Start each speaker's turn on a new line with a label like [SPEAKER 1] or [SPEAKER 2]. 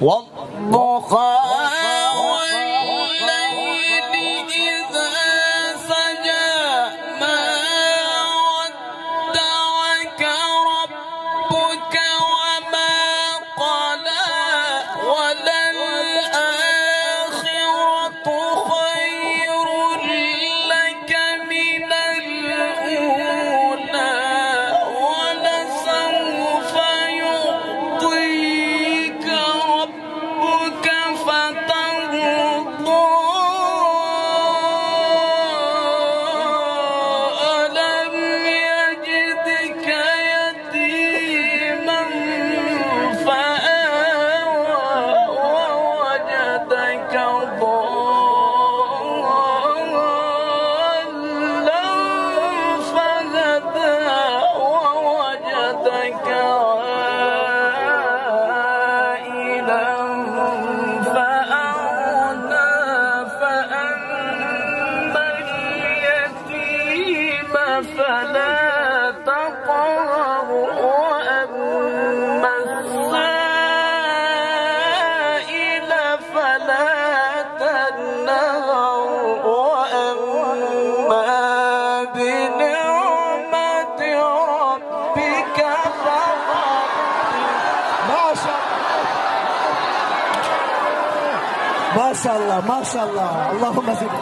[SPEAKER 1] والضحى والليل إذا سجى ما ودعك ربك وما قلى وللآخرة خير لك من الأولى ولسوف يعطيك ربك فترضى ألم يجدك يتيما فآوى ووجدك ضالا فهدى ووجدك عائلا فأغنى فأما اليتيم فلا تقهر وأما السائل فلا تنهر وأما بنعمة ربك فحدث.
[SPEAKER 2] ما شاء الله ما شاء الله ما شاء الله، اللهم زد.